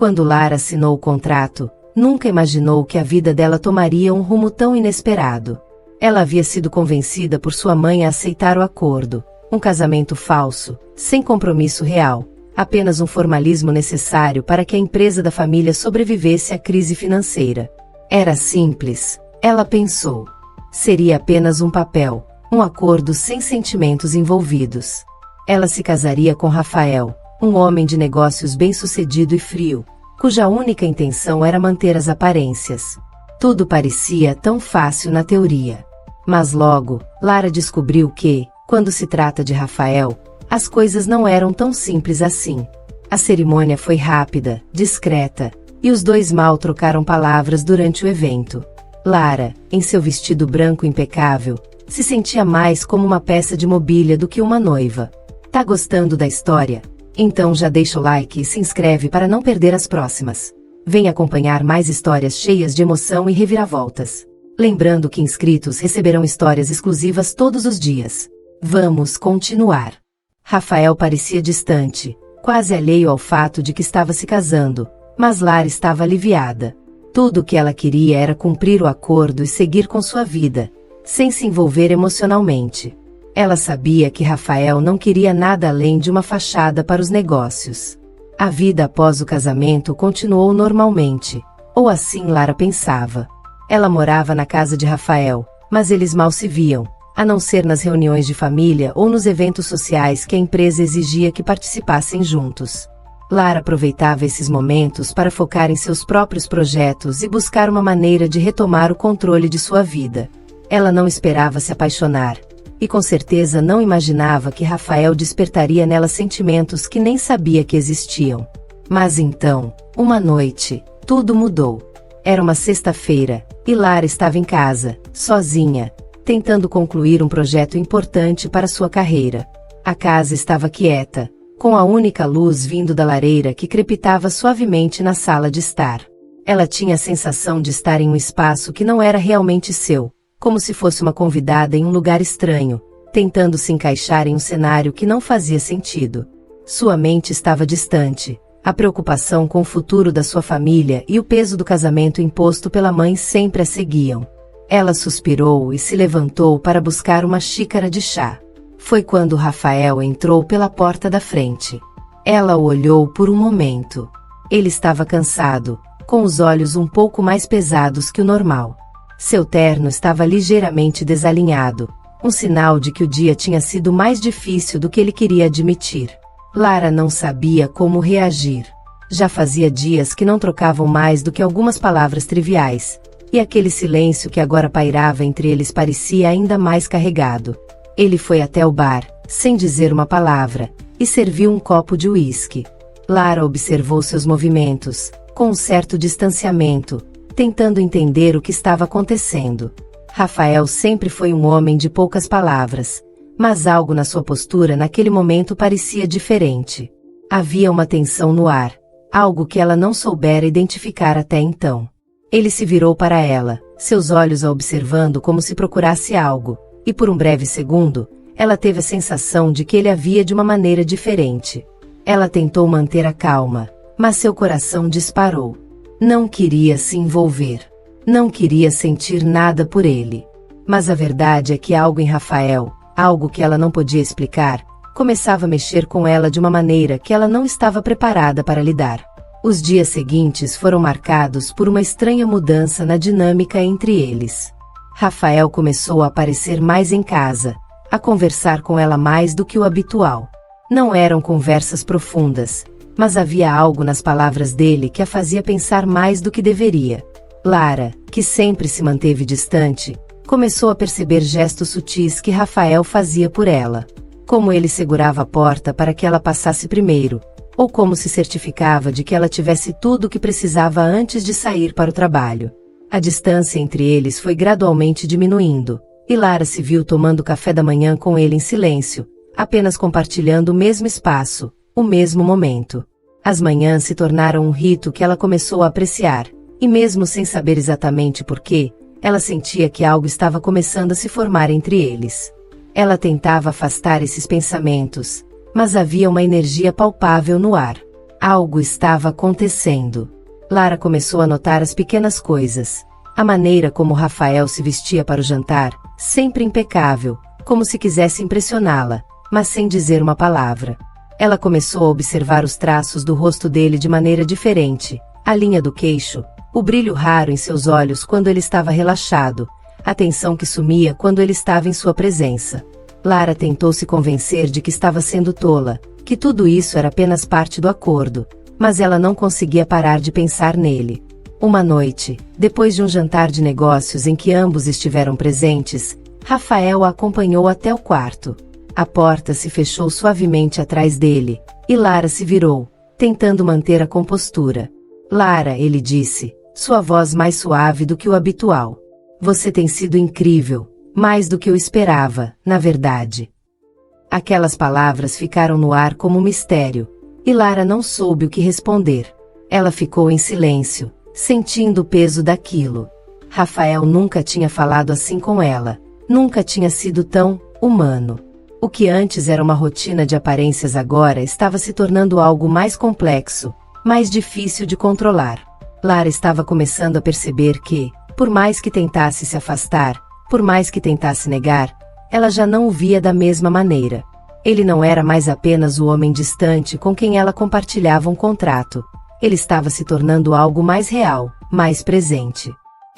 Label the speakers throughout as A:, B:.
A: Quando Lara assinou o contrato, nunca imaginou que a vida dela tomaria um rumo tão inesperado. Ela havia sido convencida por sua mãe a aceitar o acordo, um casamento falso, sem compromisso real, apenas um formalismo necessário para que a empresa da família sobrevivesse à crise financeira. Era simples, ela pensou. Seria apenas um papel, um acordo sem sentimentos envolvidos. Ela se casaria com Rafael, um homem de negócios bem-sucedido e frio, cuja única intenção era manter as aparências. Tudo parecia tão fácil na teoria. Mas logo, Lara descobriu que, quando se trata de Rafael, as coisas não eram tão simples assim. A cerimônia foi rápida, discreta, e os dois mal trocaram palavras durante o evento. Lara, em seu vestido branco impecável, se sentia mais como uma peça de mobília do que uma noiva. Tá gostando da história? Então já deixa o like e se inscreve para não perder as próximas. Vem acompanhar mais histórias cheias de emoção e reviravoltas. Lembrando que inscritos receberão histórias exclusivas todos os dias. Vamos continuar. Rafael parecia distante, quase alheio ao fato de que estava se casando, mas Lara estava aliviada. Tudo o que ela queria era cumprir o acordo e seguir com sua vida, sem se envolver emocionalmente. Ela sabia que Rafael não queria nada além de uma fachada para os negócios. A vida após o casamento continuou normalmente, ou assim Lara pensava. Ela morava na casa de Rafael, mas eles mal se viam, a não ser nas reuniões de família ou nos eventos sociais que a empresa exigia que participassem juntos. Lara aproveitava esses momentos para focar em seus próprios projetos e buscar uma maneira de retomar o controle de sua vida. Ela não esperava se apaixonar, e com certeza não imaginava que Rafael despertaria nela sentimentos que nem sabia que existiam. Mas então, uma noite, tudo mudou. Era uma sexta-feira, e Lara estava em casa, sozinha, tentando concluir um projeto importante para sua carreira. A casa estava quieta, com a única luz vindo da lareira que crepitava suavemente na sala de estar. Ela tinha a sensação de estar em um espaço que não era realmente seu, como se fosse uma convidada em um lugar estranho, tentando se encaixar em um cenário que não fazia sentido. Sua mente estava distante, a preocupação com o futuro da sua família e o peso do casamento imposto pela mãe sempre a seguiam. Ela suspirou e se levantou para buscar uma xícara de chá. Foi quando Rafael entrou pela porta da frente. Ela o olhou por um momento. Ele estava cansado, com os olhos um pouco mais pesados que o normal. Seu terno estava ligeiramente desalinhado, um sinal de que o dia tinha sido mais difícil do que ele queria admitir. Lara não sabia como reagir. Já fazia dias que não trocavam mais do que algumas palavras triviais, e aquele silêncio que agora pairava entre eles parecia ainda mais carregado. Ele foi até o bar, sem dizer uma palavra, e serviu um copo de uísque. Lara observou seus movimentos, com um certo distanciamento, tentando entender o que estava acontecendo. Rafael sempre foi um homem de poucas palavras, mas algo na sua postura naquele momento parecia diferente. Havia uma tensão no ar, algo que ela não soubera identificar até então. Ele se virou para ela, seus olhos a observando como se procurasse algo, e por um breve segundo, ela teve a sensação de que ele a via de uma maneira diferente. Ela tentou manter a calma, mas seu coração disparou. Não queria se envolver. Não queria sentir nada por ele. Mas a verdade é que algo em Rafael, algo que ela não podia explicar, começava a mexer com ela de uma maneira que ela não estava preparada para lidar. Os dias seguintes foram marcados por uma estranha mudança na dinâmica entre eles. Rafael começou a aparecer mais em casa, a conversar com ela mais do que o habitual. Não eram conversas profundas, mas havia algo nas palavras dele que a fazia pensar mais do que deveria. Lara, que sempre se manteve distante, começou a perceber gestos sutis que Rafael fazia por ela. Como ele segurava a porta para que ela passasse primeiro, ou como se certificava de que ela tivesse tudo o que precisava antes de sair para o trabalho. A distância entre eles foi gradualmente diminuindo, e Lara se viu tomando café da manhã com ele em silêncio, apenas compartilhando o mesmo espaço, o mesmo momento. As manhãs se tornaram um rito que ela começou a apreciar, e mesmo sem saber exatamente por quê, ela sentia que algo estava começando a se formar entre eles. Ela tentava afastar esses pensamentos, mas havia uma energia palpável no ar. Algo estava acontecendo. Lara começou a notar as pequenas coisas. A maneira como Rafael se vestia para o jantar, sempre impecável, como se quisesse impressioná-la, mas sem dizer uma palavra. Ela começou a observar os traços do rosto dele de maneira diferente, a linha do queixo, o brilho raro em seus olhos quando ele estava relaxado, a tensão que sumia quando ele estava em sua presença. Lara tentou se convencer de que estava sendo tola, que tudo isso era apenas parte do acordo, mas ela não conseguia parar de pensar nele. Uma noite, depois de um jantar de negócios em que ambos estiveram presentes, Rafael a acompanhou até o quarto. A porta se fechou suavemente atrás dele, e Lara se virou, tentando manter a compostura. Lara, ele disse, sua voz mais suave do que o habitual. Você tem sido incrível, mais do que eu esperava, na verdade. Aquelas palavras ficaram no ar como um mistério, e Lara não soube o que responder. Ela ficou em silêncio, sentindo o peso daquilo. Rafael nunca tinha falado assim com ela, nunca tinha sido tão humano. O que antes era uma rotina de aparências agora estava se tornando algo mais complexo, mais difícil de controlar. Lara estava começando a perceber que, por mais que tentasse se afastar, por mais que tentasse negar, ela já não o via da mesma maneira. Ele não era mais apenas o homem distante com quem ela compartilhava um contrato. Ele estava se tornando algo mais real, mais presente.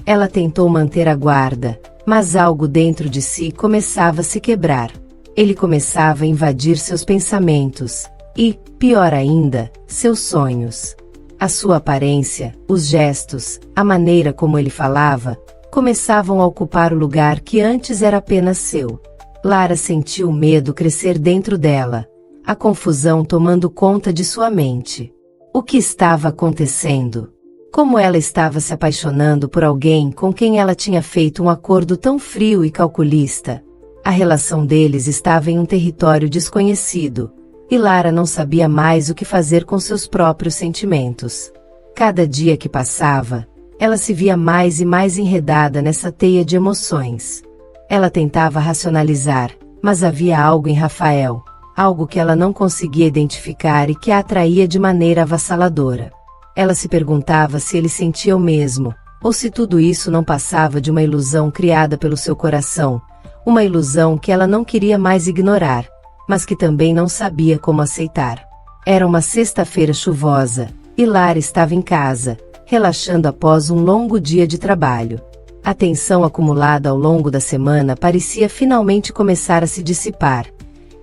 A: Ela tentou manter a guarda, mas algo dentro de si começava a se quebrar. Ele começava a invadir seus pensamentos, e, pior ainda, seus sonhos. A sua aparência, os gestos, a maneira como ele falava, começavam a ocupar o lugar que antes era apenas seu. Lara sentiu o medo crescer dentro dela, a confusão tomando conta de sua mente. O que estava acontecendo? Como ela estava se apaixonando por alguém com quem ela tinha feito um acordo tão frio e calculista? A relação deles estava em um território desconhecido, e Lara não sabia mais o que fazer com seus próprios sentimentos. Cada dia que passava, ela se via mais e mais enredada nessa teia de emoções. Ela tentava racionalizar, mas havia algo em Rafael, algo que ela não conseguia identificar e que a atraía de maneira avassaladora. Ela se perguntava se ele sentia o mesmo, ou se tudo isso não passava de uma ilusão criada pelo seu coração, uma ilusão que ela não queria mais ignorar, mas que também não sabia como aceitar. Era uma sexta-feira chuvosa, e Lara estava em casa, relaxando após um longo dia de trabalho. A tensão acumulada ao longo da semana parecia finalmente começar a se dissipar,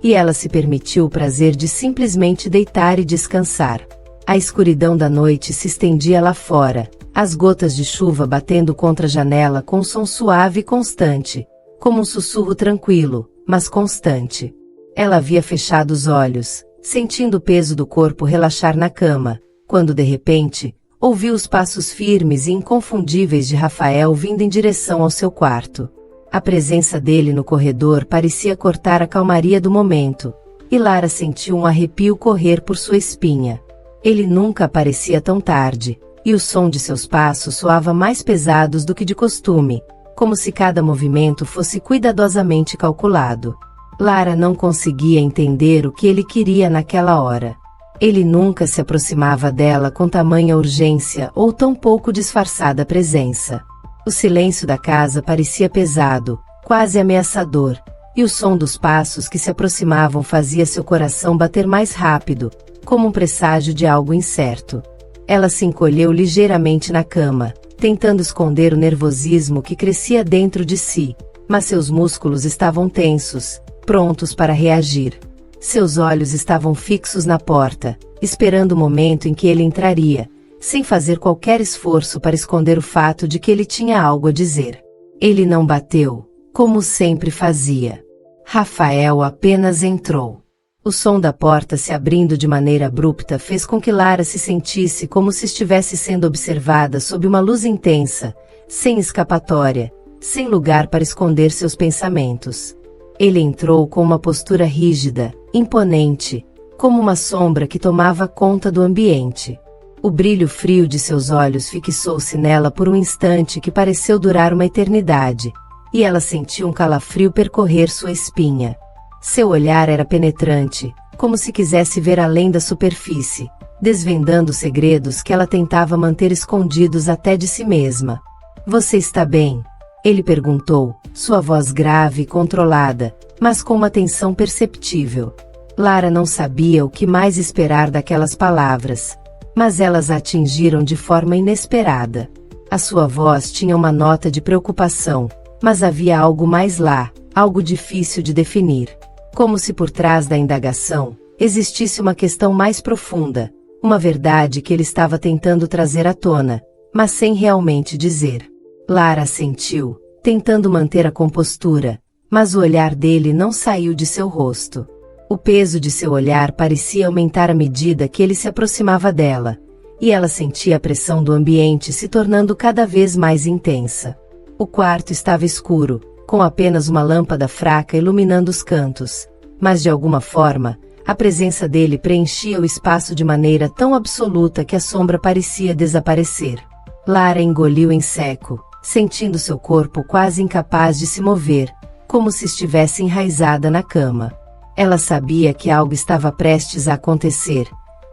A: e ela se permitiu o prazer de simplesmente deitar e descansar. A escuridão da noite se estendia lá fora, as gotas de chuva batendo contra a janela com um som suave e constante, como um sussurro tranquilo, mas constante. Ela havia fechado os olhos, sentindo o peso do corpo relaxar na cama, quando de repente, ouviu os passos firmes e inconfundíveis de Rafael vindo em direção ao seu quarto. A presença dele no corredor parecia cortar a calmaria do momento, e Lara sentiu um arrepio correr por sua espinha. Ele nunca aparecia tão tarde, e o som de seus passos soava mais pesados do que de costume, como se cada movimento fosse cuidadosamente calculado. Lara não conseguia entender o que ele queria naquela hora. Ele nunca se aproximava dela com tamanha urgência ou tão pouco disfarçada presença. O silêncio da casa parecia pesado, quase ameaçador, e o som dos passos que se aproximavam fazia seu coração bater mais rápido, como um presságio de algo incerto. Ela se encolheu ligeiramente na cama, tentando esconder o nervosismo que crescia dentro de si, mas seus músculos estavam tensos, prontos para reagir. Seus olhos estavam fixos na porta, esperando o momento em que ele entraria, sem fazer qualquer esforço para esconder o fato de que ele tinha algo a dizer. Ele não bateu, como sempre fazia. Rafael apenas entrou. O som da porta se abrindo de maneira abrupta fez com que Lara se sentisse como se estivesse sendo observada sob uma luz intensa, sem escapatória, sem lugar para esconder seus pensamentos. Ele entrou com uma postura rígida, imponente, como uma sombra que tomava conta do ambiente. O brilho frio de seus olhos fixou-se nela por um instante que pareceu durar uma eternidade, e ela sentiu um calafrio percorrer sua espinha. Seu olhar era penetrante, como se quisesse ver além da superfície, desvendando segredos que ela tentava manter escondidos até de si mesma. Você está bem? Ele perguntou, sua voz grave e controlada, mas com uma tensão perceptível. Lara não sabia o que mais esperar daquelas palavras, mas elas a atingiram de forma inesperada. A sua voz tinha uma nota de preocupação, mas havia algo mais lá, algo difícil de definir. Como se por trás da indagação, existisse uma questão mais profunda, uma verdade que ele estava tentando trazer à tona, mas sem realmente dizer. Lara sentiu, tentando manter a compostura, mas o olhar dele não saiu de seu rosto. O peso de seu olhar parecia aumentar à medida que ele se aproximava dela, e ela sentia a pressão do ambiente se tornando cada vez mais intensa. O quarto estava escuro, com apenas uma lâmpada fraca iluminando os cantos, mas de alguma forma, a presença dele preenchia o espaço de maneira tão absoluta que a sombra parecia desaparecer. Lara engoliu em seco, sentindo seu corpo quase incapaz de se mover, como se estivesse enraizada na cama. Ela sabia que algo estava prestes a acontecer,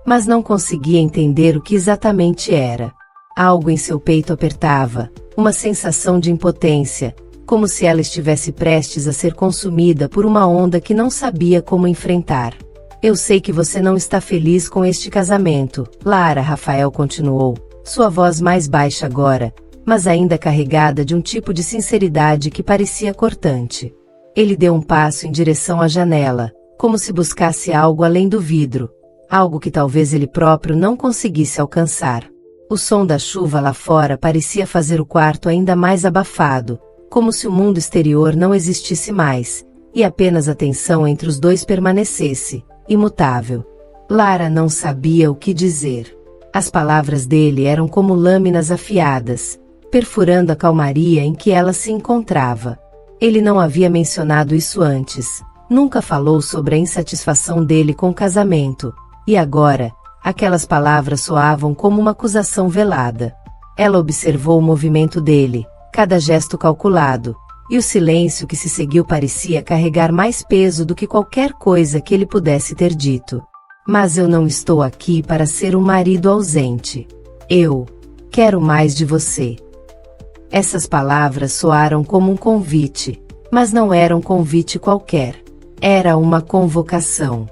A: mas não conseguia entender o que exatamente era. Algo em seu peito apertava, uma sensação de impotência, como se ela estivesse prestes a ser consumida por uma onda que não sabia como enfrentar. Eu sei que você não está feliz com este casamento, Lara. Rafael continuou, sua voz mais baixa agora, mas ainda carregada de um tipo de sinceridade que parecia cortante. Ele deu um passo em direção à janela, como se buscasse algo além do vidro, algo que talvez ele próprio não conseguisse alcançar. O som da chuva lá fora parecia fazer o quarto ainda mais abafado, como se o mundo exterior não existisse mais, e apenas a tensão entre os dois permanecesse, imutável. Lara não sabia o que dizer. As palavras dele eram como lâminas afiadas, perfurando a calmaria em que ela se encontrava. Ele não havia mencionado isso antes, nunca falou sobre a insatisfação dele com o casamento, e agora, aquelas palavras soavam como uma acusação velada. Ela observou o movimento dele, cada gesto calculado, e o silêncio que se seguiu parecia carregar mais peso do que qualquer coisa que ele pudesse ter dito. Mas eu não estou aqui para ser um marido ausente. Eu quero mais de você. Essas palavras soaram como um convite, mas não era um convite qualquer. Era uma convocação.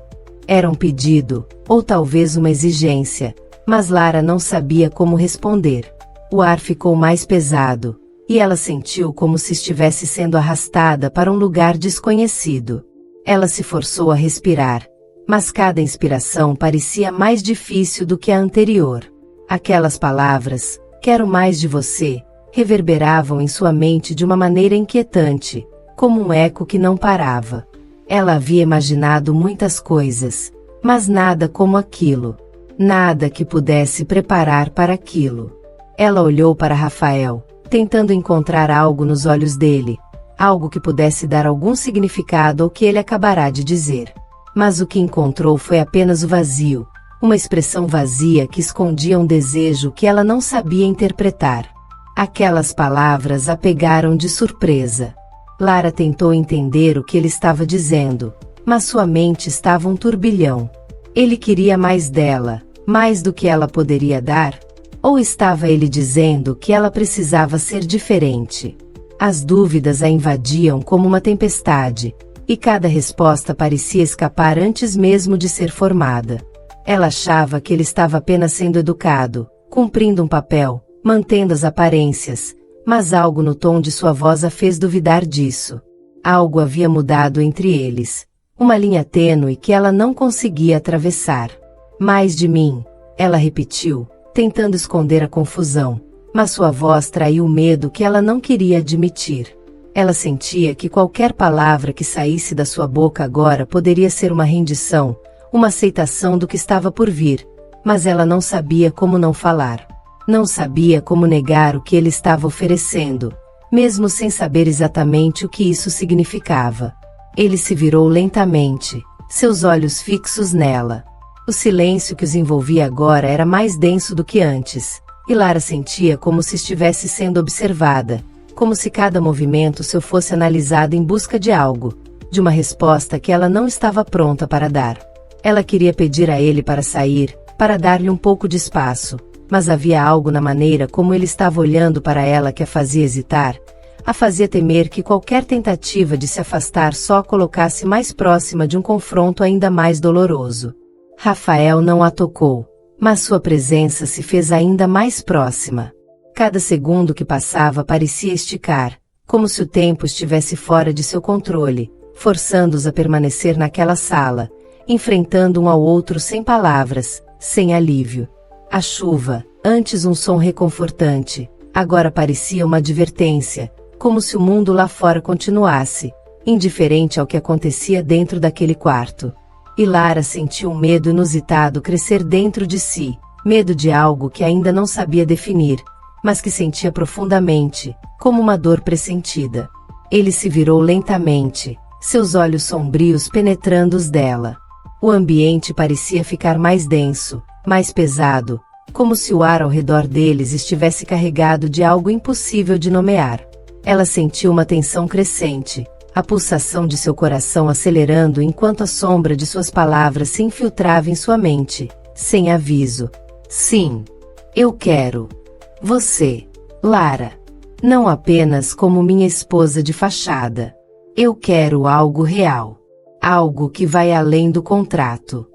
A: Era um pedido, ou talvez uma exigência, mas Lara não sabia como responder. O ar ficou mais pesado, e ela sentiu como se estivesse sendo arrastada para um lugar desconhecido. Ela se forçou a respirar, mas cada inspiração parecia mais difícil do que a anterior. Aquelas palavras, quero mais de você, reverberavam em sua mente de uma maneira inquietante, como um eco que não parava. Ela havia imaginado muitas coisas, mas nada como aquilo. Nada que pudesse preparar para aquilo. Ela olhou para Rafael, tentando encontrar algo nos olhos dele, algo que pudesse dar algum significado ao que ele acabará de dizer. Mas o que encontrou foi apenas o vazio, uma expressão vazia que escondia um desejo que ela não sabia interpretar. Aquelas palavras a pegaram de surpresa. Lara tentou entender o que ele estava dizendo, mas sua mente estava um turbilhão. Ele queria mais dela, mais do que ela poderia dar? Ou estava ele dizendo que ela precisava ser diferente? As dúvidas a invadiam como uma tempestade, e cada resposta parecia escapar antes mesmo de ser formada. Ela achava que ele estava apenas sendo educado, cumprindo um papel, mantendo as aparências, mas algo no tom de sua voz a fez duvidar disso. Algo havia mudado entre eles, uma linha tênue que ela não conseguia atravessar. Mais de mim, ela repetiu, tentando esconder a confusão, mas sua voz traiu o medo que ela não queria admitir. Ela sentia que qualquer palavra que saísse da sua boca agora poderia ser uma rendição, uma aceitação do que estava por vir, mas ela não sabia como não falar. Não sabia como negar o que ele estava oferecendo, mesmo sem saber exatamente o que isso significava. Ele se virou lentamente, seus olhos fixos nela. O silêncio que os envolvia agora era mais denso do que antes, e Lara sentia como se estivesse sendo observada, como se cada movimento seu fosse analisado em busca de algo, de uma resposta que ela não estava pronta para dar. Ela queria pedir a ele para sair, para dar-lhe um pouco de espaço, mas havia algo na maneira como ele estava olhando para ela que a fazia hesitar, a fazia temer que qualquer tentativa de se afastar só a colocasse mais próxima de um confronto ainda mais doloroso. Rafael não a tocou, mas sua presença se fez ainda mais próxima. Cada segundo que passava parecia esticar, como se o tempo estivesse fora de seu controle, forçando-os a permanecer naquela sala, enfrentando um ao outro sem palavras, sem alívio. A chuva, antes um som reconfortante, agora parecia uma advertência, como se o mundo lá fora continuasse, indiferente ao que acontecia dentro daquele quarto. E Lara sentiu um medo inusitado crescer dentro de si, medo de algo que ainda não sabia definir, mas que sentia profundamente, como uma dor pressentida. Ele se virou lentamente, seus olhos sombrios penetrando os dela. O ambiente parecia ficar mais denso, mais pesado, como se o ar ao redor deles estivesse carregado de algo impossível de nomear. Ela sentiu uma tensão crescente, a pulsação de seu coração acelerando enquanto a sombra de suas palavras se infiltrava em sua mente, sem aviso. Sim, eu quero você, Lara. Não apenas como minha esposa de fachada. Eu quero algo real. Algo que vai além do contrato.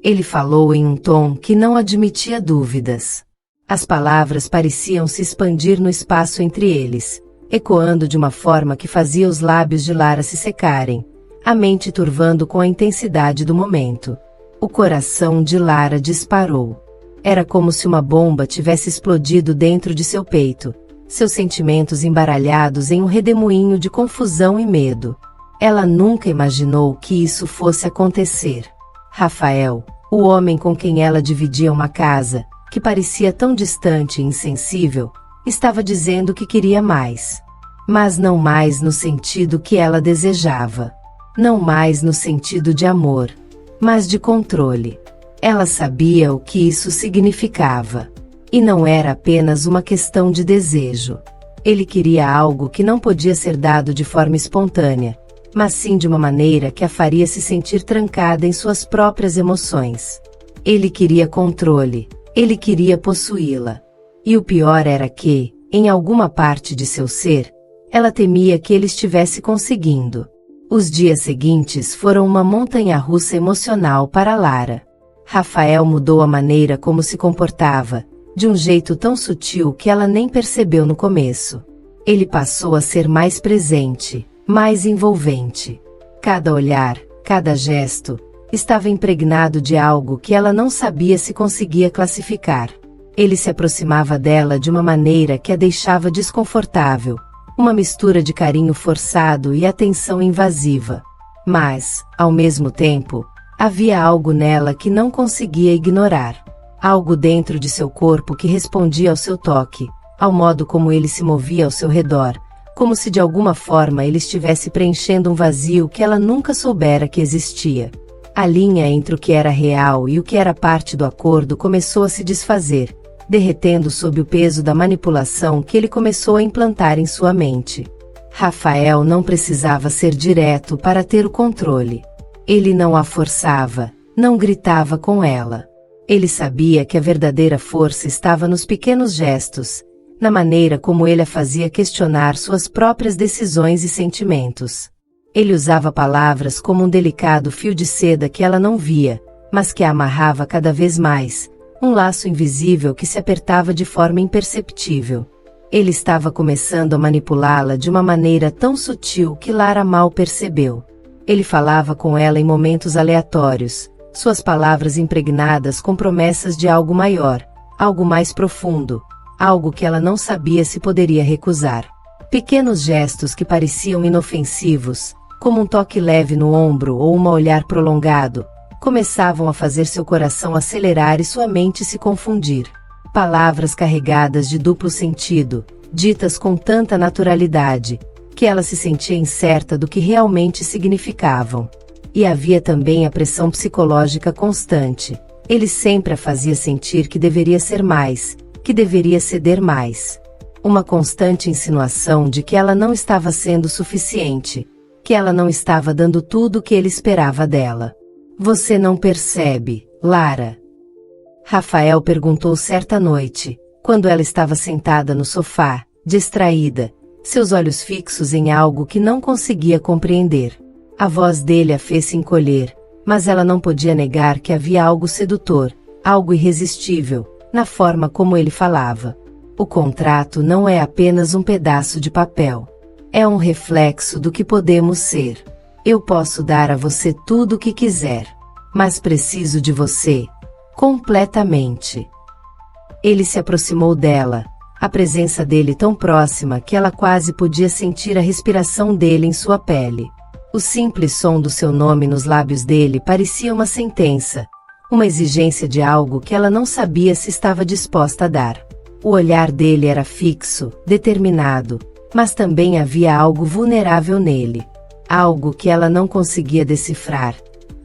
A: Ele falou em um tom que não admitia dúvidas. As palavras pareciam se expandir no espaço entre eles, ecoando de uma forma que fazia os lábios de Lara se secarem, a mente turvando com a intensidade do momento. O coração de Lara disparou. Era como se uma bomba tivesse explodido dentro de seu peito, seus sentimentos embaralhados em um redemoinho de confusão e medo. Ela nunca imaginou que isso fosse acontecer. Rafael, o homem com quem ela dividia uma casa, que parecia tão distante e insensível, estava dizendo que queria mais. Mas não mais no sentido que ela desejava. Não mais no sentido de amor, mas de controle. Ela sabia o que isso significava. E não era apenas uma questão de desejo. Ele queria algo que não podia ser dado de forma espontânea, mas sim de uma maneira que a faria se sentir trancada em suas próprias emoções. Ele queria controle, ele queria possuí-la. E o pior era que, em alguma parte de seu ser, ela temia que ele estivesse conseguindo. Os dias seguintes foram uma montanha-russa emocional para Lara. Rafael mudou a maneira como se comportava, de um jeito tão sutil que ela nem percebeu no começo. Ele passou a ser mais presente, mais envolvente. Cada olhar, cada gesto, estava impregnado de algo que ela não sabia se conseguia classificar. Ele se aproximava dela de uma maneira que a deixava desconfortável, uma mistura de carinho forçado e atenção invasiva. Mas, ao mesmo tempo, havia algo nela que não conseguia ignorar. Algo dentro de seu corpo que respondia ao seu toque, ao modo como ele se movia ao seu redor, como se de alguma forma ele estivesse preenchendo um vazio que ela nunca soubera que existia. A linha entre o que era real e o que era parte do acordo começou a se desfazer, derretendo sob o peso da manipulação que ele começou a implantar em sua mente. Rafael não precisava ser direto para ter o controle. Ele não a forçava, não gritava com ela. Ele sabia que a verdadeira força estava nos pequenos gestos, na maneira como ele a fazia questionar suas próprias decisões e sentimentos. Ele usava palavras como um delicado fio de seda que ela não via, mas que a amarrava cada vez mais, um laço invisível que se apertava de forma imperceptível. Ele estava começando a manipulá-la de uma maneira tão sutil que Lara mal percebeu. Ele falava com ela em momentos aleatórios, suas palavras impregnadas com promessas de algo maior, algo mais profundo, algo que ela não sabia se poderia recusar. Pequenos gestos que pareciam inofensivos, como um toque leve no ombro ou um olhar prolongado, começavam a fazer seu coração acelerar e sua mente se confundir. Palavras carregadas de duplo sentido, ditas com tanta naturalidade, que ela se sentia incerta do que realmente significavam. E havia também a pressão psicológica constante. Ele sempre a fazia sentir que deveria ser mais, que deveria ceder mais. Uma constante insinuação de que ela não estava sendo suficiente, que ela não estava dando tudo o que ele esperava dela. Você não percebe, Lara. Rafael perguntou certa noite, quando ela estava sentada no sofá, distraída, seus olhos fixos em algo que não conseguia compreender. A voz dele a fez se encolher, mas ela não podia negar que havia algo sedutor, algo irresistível, na forma como ele falava. O contrato não é apenas um pedaço de papel. É um reflexo do que podemos ser. Eu posso dar a você tudo o que quiser, mas preciso de você, completamente. Ele se aproximou dela, a presença dele tão próxima que ela quase podia sentir a respiração dele em sua pele. O simples som do seu nome nos lábios dele parecia uma sentença, uma exigência de algo que ela não sabia se estava disposta a dar. O olhar dele era fixo, determinado, mas também havia algo vulnerável nele. Algo que ela não conseguia decifrar.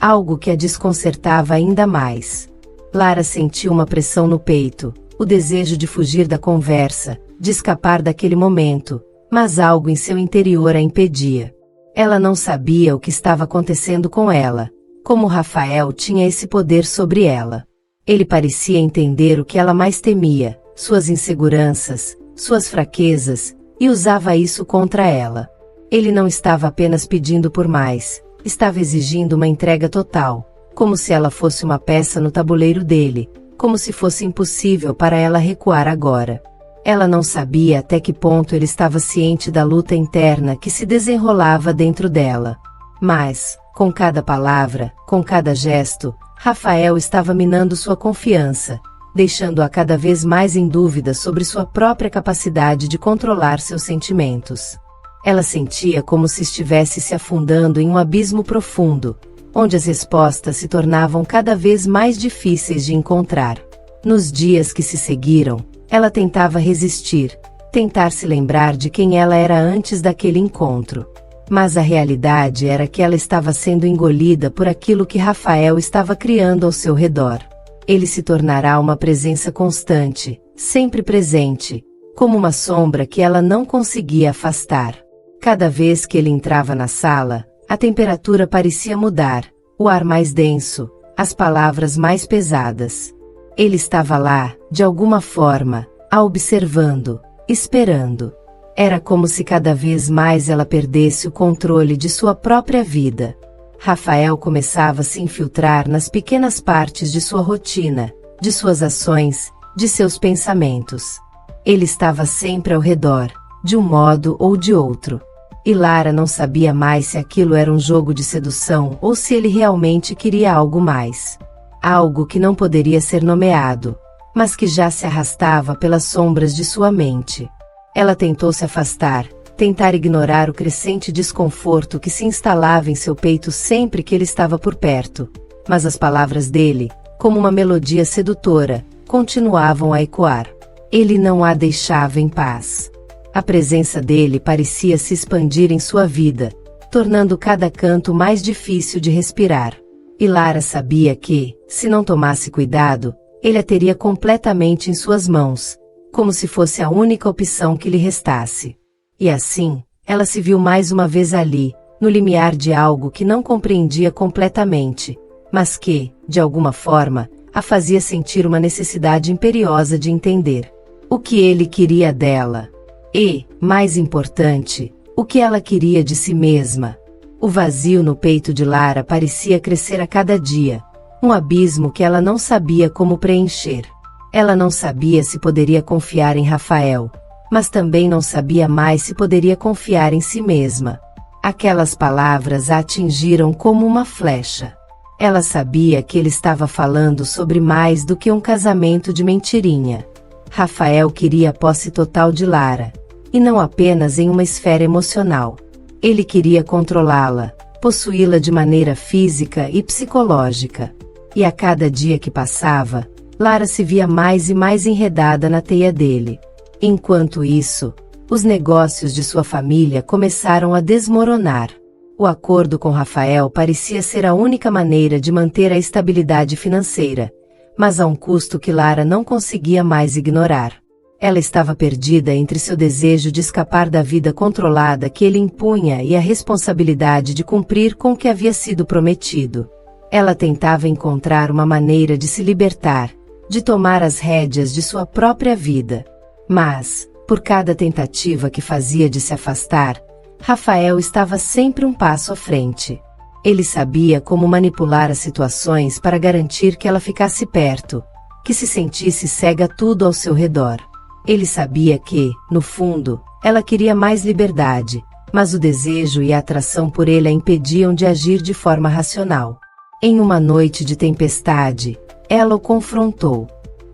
A: Algo que a desconcertava ainda mais. Lara sentiu uma pressão no peito, o desejo de fugir da conversa, de escapar daquele momento, mas algo em seu interior a impedia. Ela não sabia o que estava acontecendo com ela, como Rafael tinha esse poder sobre ela. Ele parecia entender o que ela mais temia, suas inseguranças, suas fraquezas, e usava isso contra ela. Ele não estava apenas pedindo por mais, estava exigindo uma entrega total, como se ela fosse uma peça no tabuleiro dele, como se fosse impossível para ela recuar agora. Ela não sabia até que ponto ele estava ciente da luta interna que se desenrolava dentro dela. Mas, com cada palavra, com cada gesto, Rafael estava minando sua confiança, deixando-a cada vez mais em dúvida sobre sua própria capacidade de controlar seus sentimentos. Ela sentia como se estivesse se afundando em um abismo profundo, onde as respostas se tornavam cada vez mais difíceis de encontrar. Nos dias que se seguiram, ela tentava resistir, tentar se lembrar de quem ela era antes daquele encontro. Mas a realidade era que ela estava sendo engolida por aquilo que Rafael estava criando ao seu redor. Ele se tornará uma presença constante, sempre presente, como uma sombra que ela não conseguia afastar. Cada vez que ele entrava na sala, a temperatura parecia mudar, o ar mais denso, as palavras mais pesadas. Ele estava lá, de alguma forma, a observando, esperando. Era como se cada vez mais ela perdesse o controle de sua própria vida. Rafael começava a se infiltrar nas pequenas partes de sua rotina, de suas ações, de seus pensamentos. Ele estava sempre ao redor, de um modo ou de outro. E Lara não sabia mais se aquilo era um jogo de sedução ou se ele realmente queria algo mais. Algo que não poderia ser nomeado, mas que já se arrastava pelas sombras de sua mente. Ela tentou se afastar, tentar ignorar o crescente desconforto que se instalava em seu peito sempre que ele estava por perto, mas as palavras dele, como uma melodia sedutora, continuavam a ecoar. Ele não a deixava em paz. A presença dele parecia se expandir em sua vida, tornando cada canto mais difícil de respirar. E Lara sabia que, se não tomasse cuidado, ele a teria completamente em suas mãos, como se fosse a única opção que lhe restasse. E assim, ela se viu mais uma vez ali, no limiar de algo que não compreendia completamente, mas que, de alguma forma, a fazia sentir uma necessidade imperiosa de entender o que ele queria dela. E, mais importante, o que ela queria de si mesma. O vazio no peito de Lara parecia crescer a cada dia, um abismo que ela não sabia como preencher. Ela não sabia se poderia confiar em Rafael, mas também não sabia mais se poderia confiar em si mesma. Aquelas palavras a atingiram como uma flecha. Ela sabia que ele estava falando sobre mais do que um casamento de mentirinha. Rafael queria a posse total de Lara. E não apenas em uma esfera emocional. Ele queria controlá-la, possuí-la de maneira física e psicológica. E a cada dia que passava, Lara se via mais e mais enredada na teia dele. Enquanto isso, os negócios de sua família começaram a desmoronar. O acordo com Rafael parecia ser a única maneira de manter a estabilidade financeira, mas a um custo que Lara não conseguia mais ignorar. Ela estava perdida entre seu desejo de escapar da vida controlada que ele impunha e a responsabilidade de cumprir com o que havia sido prometido. Ela tentava encontrar uma maneira de se libertar, de tomar as rédeas de sua própria vida. Mas, por cada tentativa que fazia de se afastar, Rafael estava sempre um passo à frente. Ele sabia como manipular as situações para garantir que ela ficasse perto, que se sentisse cega a tudo ao seu redor. Ele sabia que, no fundo, ela queria mais liberdade, mas o desejo e a atração por ele a impediam de agir de forma racional. Em uma noite de tempestade, ela o confrontou.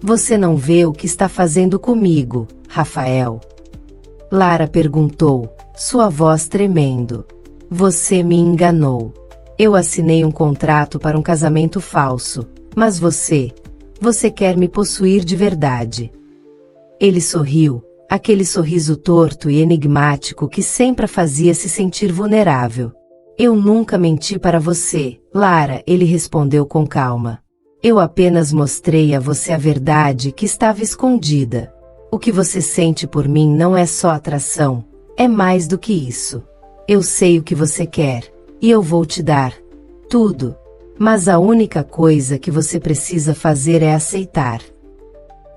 A: Você não vê o que está fazendo comigo, Rafael? Lara perguntou, sua voz tremendo. Você me enganou. Eu assinei um contrato para um casamento falso, mas você quer me possuir de verdade. Ele sorriu, aquele sorriso torto e enigmático que sempre a fazia se sentir vulnerável. Eu nunca menti para você, Lara, ele respondeu com calma. Eu apenas mostrei a você a verdade que estava escondida. O que você sente por mim não é só atração, é mais do que isso. Eu sei o que você quer, e eu vou te dar tudo. Mas a única coisa que você precisa fazer é aceitar.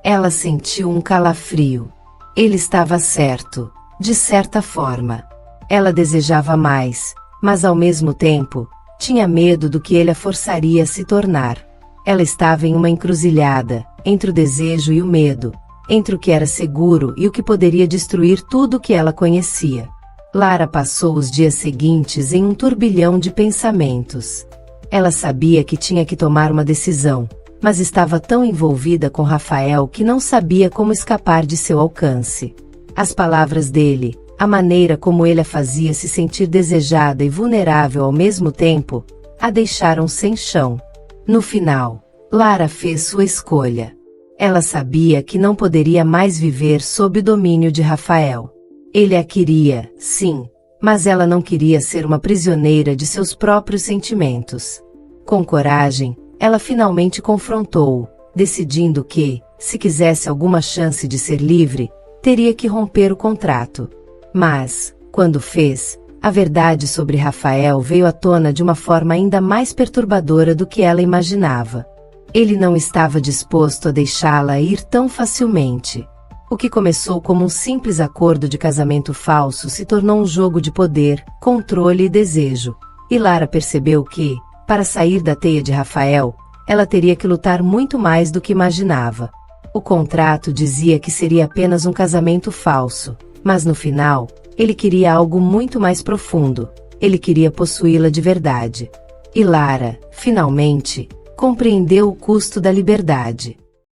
A: Ela sentiu um calafrio. Ele estava certo, de certa forma. Ela desejava mais, mas ao mesmo tempo, tinha medo do que ele a forçaria a se tornar. Ela estava em uma encruzilhada, entre o desejo e o medo, entre o que era seguro e o que poderia destruir tudo o que ela conhecia. Lara passou os dias seguintes em um turbilhão de pensamentos. Ela sabia que tinha que tomar uma decisão, mas estava tão envolvida com Rafael que não sabia como escapar de seu alcance. As palavras dele, a maneira como ele a fazia se sentir desejada e vulnerável ao mesmo tempo, a deixaram sem chão. No final, Lara fez sua escolha. Ela sabia que não poderia mais viver sob o domínio de Rafael. Ele a queria, sim, mas ela não queria ser uma prisioneira de seus próprios sentimentos. Com coragem, ela finalmente confrontou-o, decidindo que, se quisesse alguma chance de ser livre, teria que romper o contrato. Mas, quando fez, a verdade sobre Rafael veio à tona de uma forma ainda mais perturbadora do que ela imaginava. Ele não estava disposto a deixá-la ir tão facilmente. O que começou como um simples acordo de casamento falso se tornou um jogo de poder, controle e desejo. E Lara percebeu que, para sair da teia de Rafael, ela teria que lutar muito mais do que imaginava. O contrato dizia que seria apenas um casamento falso, mas no final, ele queria algo muito mais profundo. Ele queria possuí-la de verdade. E Lara, finalmente, compreendeu o custo da liberdade.